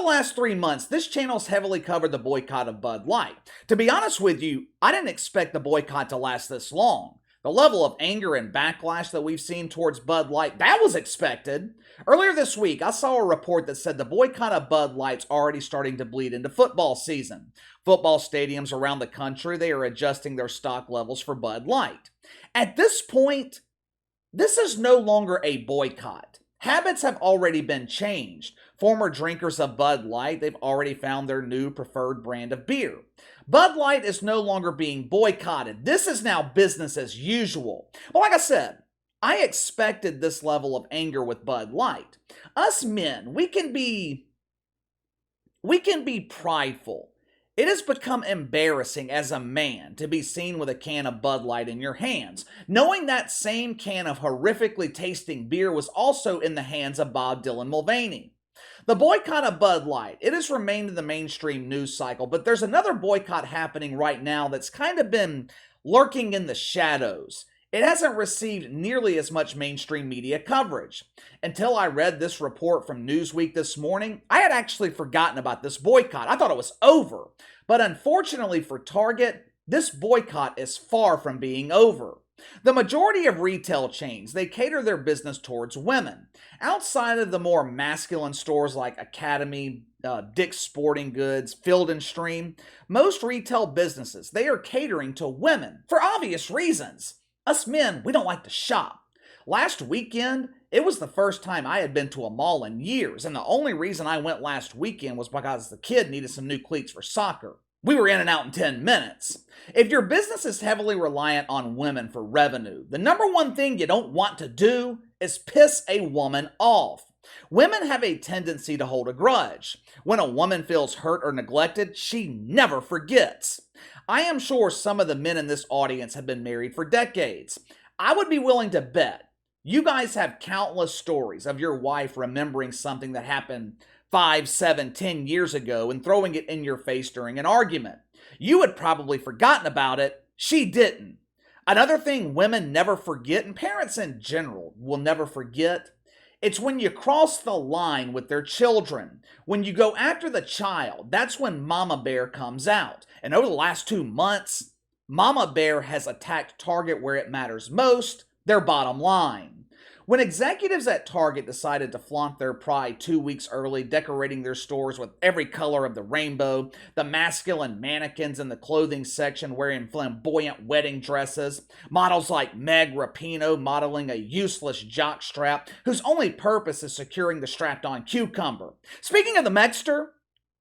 the last 3 months, this channel's heavily covered the boycott of Bud Light. To be honest with you, I didn't expect the boycott to last this long. The level of anger and backlash that we've seen towards Bud Light, that was expected. Earlier this week, I saw a report that said the boycott of Bud Light's already starting to bleed into football season. Football stadiums around the country, they are adjusting their stock levels for Bud Light. At this point, this is no longer a boycott. Habits have already been changed. Former drinkers of Bud Light, they've already found their new preferred brand of beer. Bud Light is no longer being boycotted. This is now business as usual. But like I said, I expected this level of anger with Bud Light. Us men, we can be prideful. It has become embarrassing as a man to be seen with a can of Bud Light in your hands, knowing that same can of horrifically tasting beer was also in the hands of Bob Dylan Mulvaney. The boycott of Bud Light, it has remained in the mainstream news cycle, but there's another boycott happening right now that's kind of been lurking in the shadows. It hasn't received nearly as much mainstream media coverage. Until I read this report from Newsweek this morning, I had actually forgotten about this boycott. I thought it was over. But unfortunately for Target, this boycott is far from being over. The majority of retail chains, they cater their business towards women. Outside of the more masculine stores like Academy, Dick's Sporting Goods, Field & Stream, most retail businesses, they are catering to women for obvious reasons. Us men, we don't like to shop. Last weekend, it was the first time I had been to a mall in years, and the only reason I went last weekend was because the kid needed some new cleats for soccer. We were in and out in 10 minutes. If your business is heavily reliant on women for revenue, the number one thing you don't want to do is piss a woman off. Women have a tendency to hold a grudge. When a woman feels hurt or neglected, she never forgets. I am sure some of the men in this audience have been married for decades. I would be willing to bet you guys have countless stories of your wife remembering something that happened 5, 7, 10 years ago and throwing it in your face during an argument. You had probably forgotten about it. She didn't. Another thing women never forget, and parents in general will never forget, it's when you cross the line with their children. When you go after the child, that's when Mama Bear comes out. And over the last 2 months, Mama Bear has attacked Target where it matters most, their bottom line. When executives at Target decided to flaunt their pride 2 weeks early, decorating their stores with every color of the rainbow, the masculine mannequins in the clothing section wearing flamboyant wedding dresses, models like Meg Rapinoe modeling a useless jockstrap whose only purpose is securing the strapped-on cucumber. Speaking of the Megster,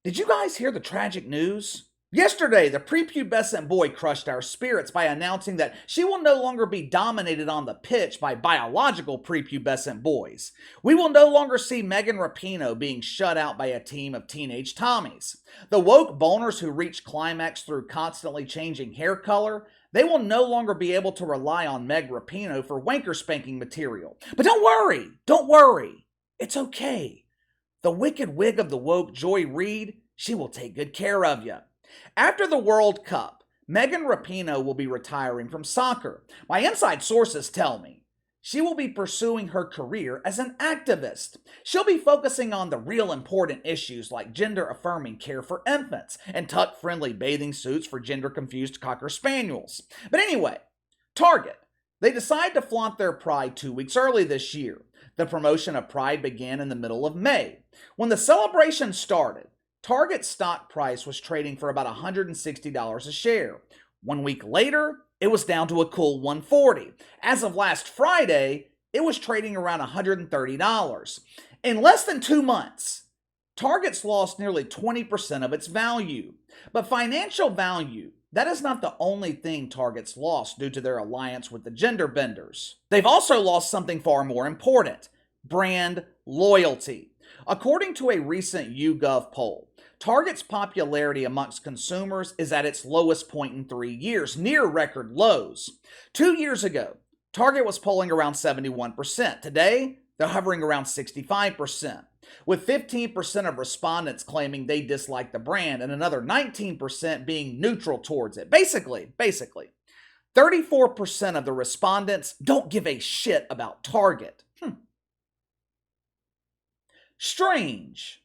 did you guys hear the tragic news? Yesterday, the prepubescent boy crushed our spirits by announcing that she will no longer be dominated on the pitch by biological prepubescent boys. We will no longer see Megan Rapinoe being shut out by a team of teenage Tommies. The woke boners who reach climax through constantly changing hair color, they will no longer be able to rely on Meg Rapinoe for wanker spanking material. But don't worry, it's okay. The wicked wig of the woke Joy Reid, she will take good care of you. After the World Cup, Megan Rapinoe will be retiring from soccer. My inside sources tell me she will be pursuing her career as an activist. She'll be focusing on the real important issues like gender-affirming care for infants and tuck-friendly bathing suits for gender-confused Cocker Spaniels. But anyway, Target, they decide to flaunt their pride 2 weeks early this year. The promotion of Pride began in the middle of May. When the celebration started, Target's stock price was trading for about $160 a share. 1 week later, it was down to a cool $140. As of last Friday, it was trading around $130. In less than 2 months, Target's lost nearly 20% of its value. But financial value, that is not the only thing Target's lost due to their alliance with the gender benders. They've also lost something far more important: brand loyalty. According to a recent YouGov poll, Target's popularity amongst consumers is at its lowest point in 3 years, near record lows. 2 years ago, Target was polling around 71%. Today, they're hovering around 65%, with 15% of respondents claiming they dislike the brand and another 19% being neutral towards it. Basically, 34% of the respondents don't give a shit about Target. Strange.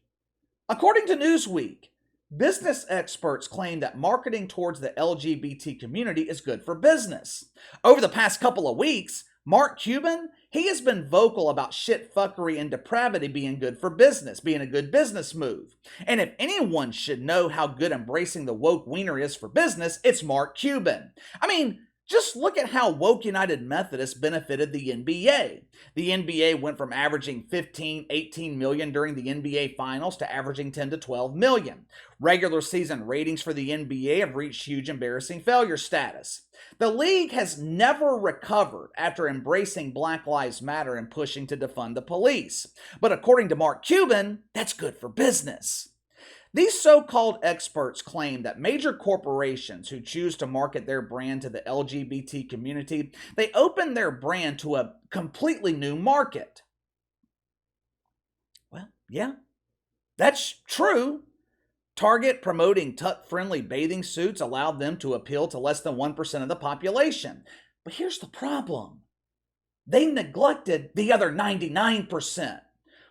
According to Newsweek, business experts claim that marketing towards the LGBT community is good for business. Over the past couple of weeks, Mark Cuban, he has been vocal about shit fuckery and depravity being good for business, being a good business move. And if anyone should know how good embracing the woke wiener is for business, it's Mark Cuban. I mean, just look at how woke United Methodist benefited the NBA. The NBA went from averaging 15, 18 million during the NBA Finals to averaging 10 to 12 million. Regular season ratings for the NBA have reached huge embarrassing failure status. The league has never recovered after embracing Black Lives Matter and pushing to defund the police. But according to Mark Cuban, that's good for business. These so-called experts claim that major corporations who choose to market their brand to the LGBT community, they open their brand to a completely new market. Well, yeah, that's true. Target promoting tuck-friendly bathing suits allowed them to appeal to less than 1% of the population. But here's the problem. They neglected the other 99%.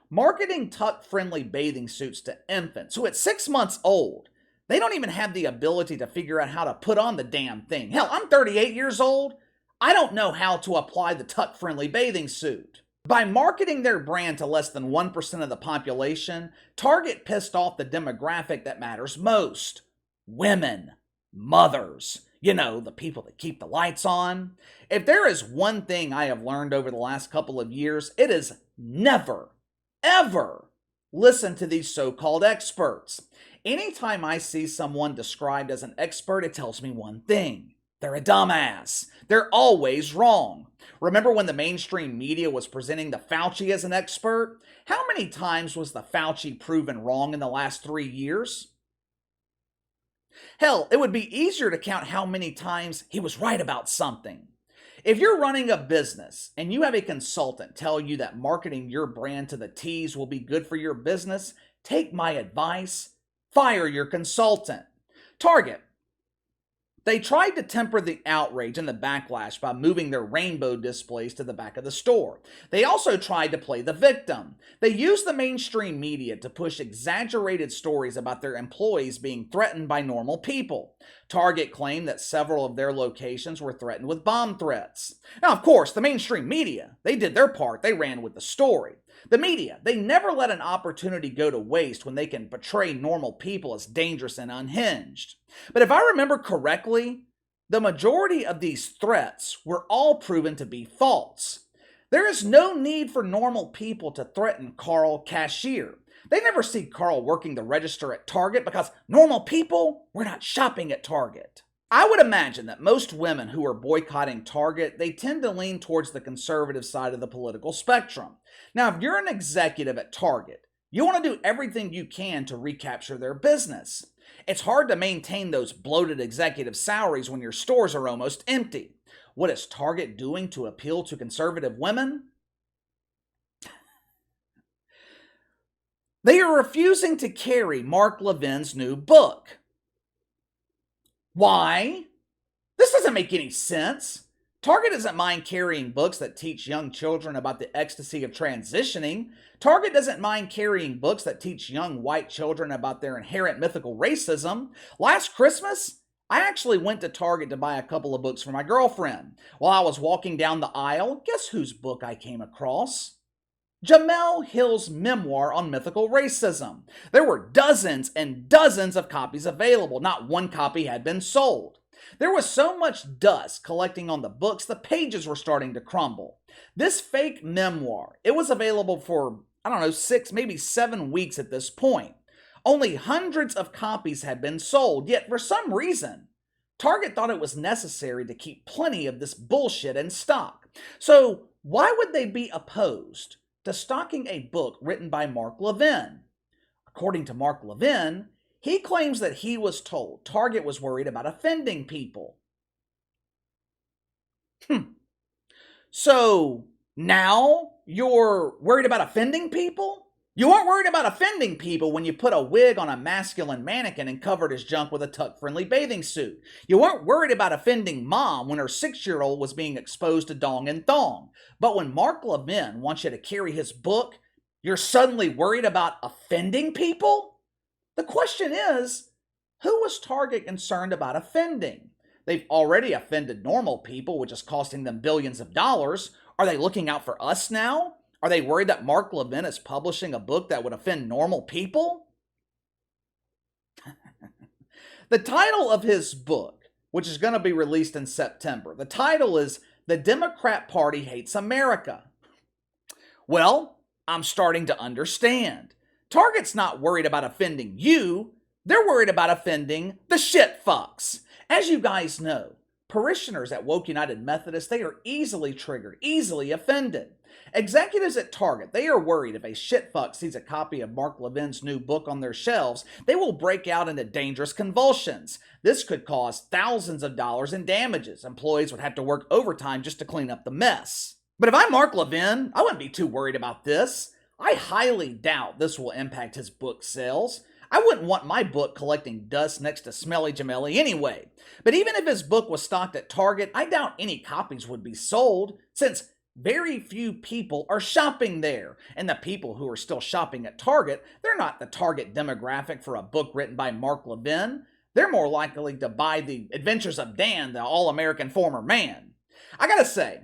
Marketing tuck-friendly bathing suits to infants who at 6 months old, they don't even have the ability to figure out how to put on the damn thing. Hell, I'm 38 years old. I don't know how to apply the tuck-friendly bathing suit. By marketing their brand to less than 1% of the population, Target pissed off the demographic that matters most. Women. Mothers. You know, the people that keep the lights on. If there is one thing I have learned over the last couple of years, it is never, ever listen to these so-called experts. Anytime I see someone described as an expert, it tells me one thing. They're a dumbass. They're always wrong. Remember when the mainstream media was presenting the Fauci as an expert? How many times was the Fauci proven wrong in the last 3 years? Hell, it would be easier to count how many times he was right about something. If you're running a business and you have a consultant tell you that marketing your brand to the T's will be good for your business, take my advice, fire your consultant. Target. They tried to temper the outrage and the backlash by moving their rainbow displays to the back of the store. They also tried to play the victim. They used the mainstream media to push exaggerated stories about their employees being threatened by normal people. Target claimed that several of their locations were threatened with bomb threats. Now, of course, the mainstream media, they did their part. They ran with the story. The media, they never let an opportunity go to waste when they can portray normal people as dangerous and unhinged. But if I remember correctly, the majority of these threats were all proven to be false. There is no need for normal people to threaten Carl Cashier. They never see Carl working the register at Target because normal people, we're not shopping at Target. I would imagine that most women who are boycotting Target, they tend to lean towards the conservative side of the political spectrum. Now, if you're an executive at Target, you want to do everything you can to recapture their business. It's hard to maintain those bloated executive salaries when your stores are almost empty. What is Target doing to appeal to conservative women? They are refusing to carry Mark Levin's new book. Why? This doesn't make any sense. Target doesn't mind carrying books that teach young children about the ecstasy of transitioning. Target doesn't mind carrying books that teach young white children about their inherent mythical racism. Last Christmas, I actually went to Target to buy a couple of books for my girlfriend. While I was walking down the aisle, guess whose book I came across? Jamel Hill's memoir on mythical racism. There were dozens and dozens of copies available. Not one copy had been sold. There was so much dust collecting on the books, the pages were starting to crumble. This fake memoir, it was available for, 6, maybe 7 weeks at this point. Only hundreds of copies had been sold, yet for some reason, Target thought it was necessary to keep plenty of this bullshit in stock. So why would they be opposed to stocking a book written by Mark Levin? According to Mark Levin, he claims that he was told Target was worried about offending people. So now you're worried about offending people? You weren't worried about offending people when you put a wig on a masculine mannequin and covered his junk with a tuck-friendly bathing suit. You weren't worried about offending mom when her 6-year-old was being exposed to dong and thong. But when Mark Levin wants you to carry his book, you're suddenly worried about offending people? The question is, who was Target concerned about offending? They've already offended normal people, which is costing them billions of dollars. Are they looking out for us now? Are they worried that Mark Levin is publishing a book that would offend normal people? The title of his book, which is going to be released in September, the title is The Democrat Party Hates America. Well, I'm starting to understand. Target's not worried about offending you. They're worried about offending the shit fucks. As you guys know, parishioners at Woke United Methodist, they are easily triggered, easily offended. Executives at Target, they are worried if a shitfuck sees a copy of Mark Levin's new book on their shelves, they will break out into dangerous convulsions. This could cause thousands of dollars in damages. Employees would have to work overtime just to clean up the mess. But if I'm Mark Levin, I wouldn't be too worried about this. I highly doubt this will impact his book sales. I wouldn't want my book collecting dust next to Smelly Jamelli anyway. But even if his book was stocked at Target, I doubt any copies would be sold, since very few people are shopping there. And the people who are still shopping at Target, they're not the target demographic for a book written by Mark Levin. They're more likely to buy The Adventures of Dan, the All-American Former Man. I gotta say,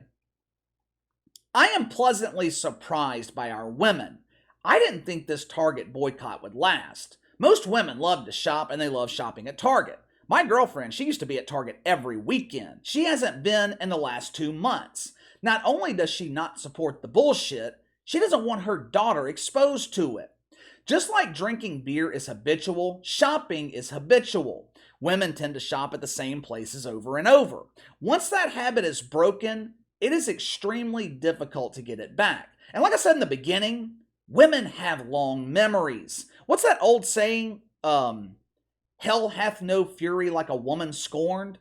I am pleasantly surprised by our women. I didn't think this Target boycott would last. Most women love to shop, and they love shopping at Target. My girlfriend, she used to be at Target every weekend. She hasn't been in the last 2 months. Not only does she not support the bullshit, she doesn't want her daughter exposed to it. Just like drinking beer is habitual, shopping is habitual. Women tend to shop at the same places over and over. Once that habit is broken, it is extremely difficult to get it back. And like I said in the beginning, women have long memories. What's that old saying? Hell hath no fury like a woman scorned.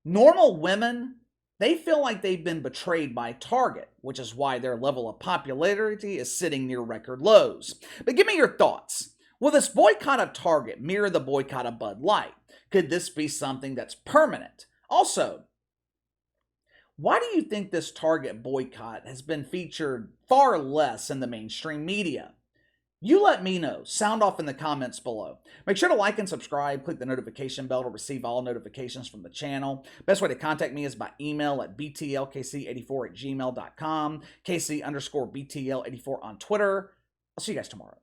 Normal women, they feel like they've been betrayed by Target, which is why their level of popularity is sitting near record lows. But give me your thoughts. Will this boycott of Target mirror the boycott of Bud Light? Could this be something that's permanent? Also, why do you think this Target boycott has been featured far less in the mainstream media? You let me know. Sound off in the comments below. Make sure to like and subscribe. Click the notification bell to receive all notifications from the channel. Best way to contact me is by email at btlkc84@gmail.com, KC_BTL84 on Twitter. I'll see you guys tomorrow.